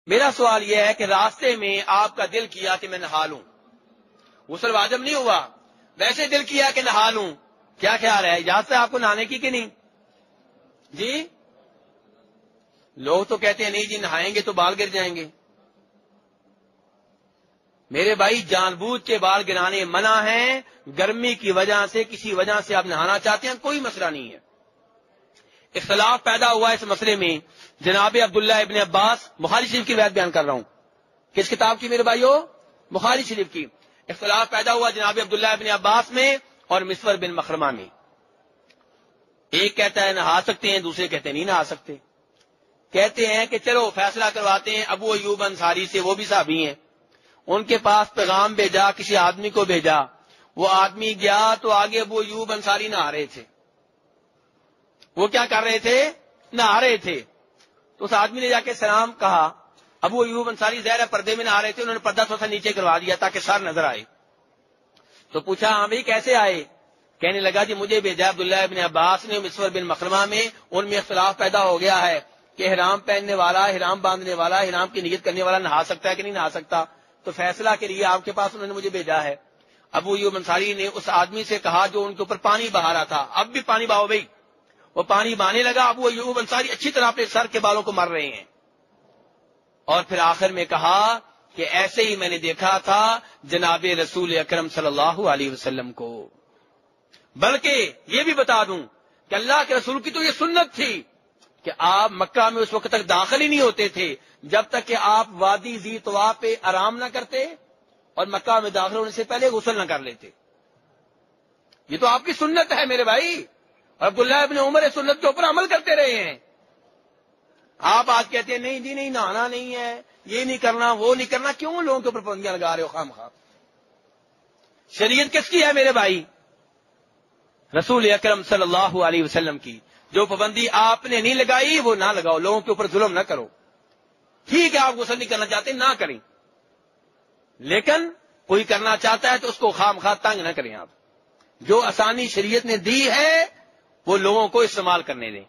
میرا سوال یہ ہے کہ راستے میں آپ کا دل کیا کہ میں نہا لوں، غسل واجب نہیں ہوا، ویسے دل کیا کہ نہا لوں، کیا خیال ہے؟ اجازت ہے آپ کو نہانے کی کہ نہیں؟ جی لوگ تو کہتے ہیں نہیں جی نہائیں گے تو بال گر جائیں گے۔ میرے بھائی جان بوجھ کے بال گرانے منع ہیں، گرمی کی وجہ سے کسی وجہ سے آپ نہانا چاہتے ہیں کوئی مسئلہ نہیں ہے۔ اختلاف پیدا ہوا اس مسئلے میں جناب عبداللہ ابن عباس، بخاری شریف کی روایت بیان کر رہا ہوں، کس کتاب کی میرے بھائیو؟ بخاری شریف کی۔ اختلاف پیدا ہوا جناب عبداللہ ابن عباس میں اور مسور بن مخرمہ میں۔ ایک کہتا ہے نہا سکتے ہیں، دوسرے کہتے ہیں نہیں نہا سکتے۔ کہتے ہیں کہ چلو فیصلہ کرواتے ہیں ابو ایوب انصاری سے، وہ بھی صحابی ہیں، ان کے پاس پیغام بھیجا، کسی آدمی کو بھیجا، وہ آدمی گیا تو آگے ابو ایوب انصاری نہا رہے تھے۔ وہ کیا کر رہے تھے؟ نہا رہے تھے۔ تو اس آدمی نے جا کے سلام کہا، ابو ایوب انصاری ظاہر پردے میں نہا رہے تھے، انہوں نے پردہ تھوڑا سا نیچے کروا دیا تاکہ سر نظر آئے۔ تو پوچھا ہاں بھائی کیسے آئے؟ کہنے لگا جی مجھے بھیجا عبداللہ ابن عباس نے، مسور بن مخرمہ میں، ان میں اختلاف پیدا ہو گیا ہے کہ احرام پہننے والا، احرام باندھنے والا، احرام کی نیت کرنے والا نہا سکتا ہے کہ نہیں نہا سکتا، تو فیصلہ کے لیے آپ کے پاس انہوں نے مجھے بھیجا ہے۔ ابو ایوب انصاری نے اس آدمی سے کہا جو ان کے اوپر پانی بہا رہا تھا، اب بھی پانی بہاؤ بھائی۔ وہ پانی بہانے لگا، ابو ایوب انصاری اچھی طرح اپنے سر کے بالوں کو مر رہے ہیں، اور پھر آخر میں کہا کہ ایسے ہی میں نے دیکھا تھا جناب رسول اکرم صلی اللہ علیہ وسلم کو۔ بلکہ یہ بھی بتا دوں کہ اللہ کے رسول کی تو یہ سنت تھی کہ آپ مکہ میں اس وقت تک داخل ہی نہیں ہوتے تھے جب تک کہ آپ وادی ذی طوا پہ آرام نہ کرتے اور مکہ میں داخل ہونے سے پہلے غسل نہ کر لیتے۔ یہ تو آپ کی سنت ہے میرے بھائی، اور عبداللہ ابن عمر اس سنت کے اوپر عمل کرتے رہے ہیں۔ آپ آج کہتے ہیں نہیں جی نہیں نہانا نہیں ہے، یہ نہیں کرنا وہ نہیں کرنا، کیوں لوگوں کے اوپر پابندیاں لگا رہے ہو خام خواہ؟ شریعت کس کی ہے میرے بھائی؟ رسول اکرم صلی اللہ علیہ وسلم کی۔ جو پابندی آپ نے نہیں لگائی وہ نہ لگاؤ، لوگوں کے اوپر ظلم نہ کرو۔ ٹھیک ہے آپ غسل نہیں کرنا چاہتے نہ کریں، لیکن کوئی کرنا چاہتا ہے تو اس کو خام خواہ تنگ نہ کریں۔ آپ جو آسانی شریعت نے دی ہے وہ لوگوں کو استعمال کرنے دیں۔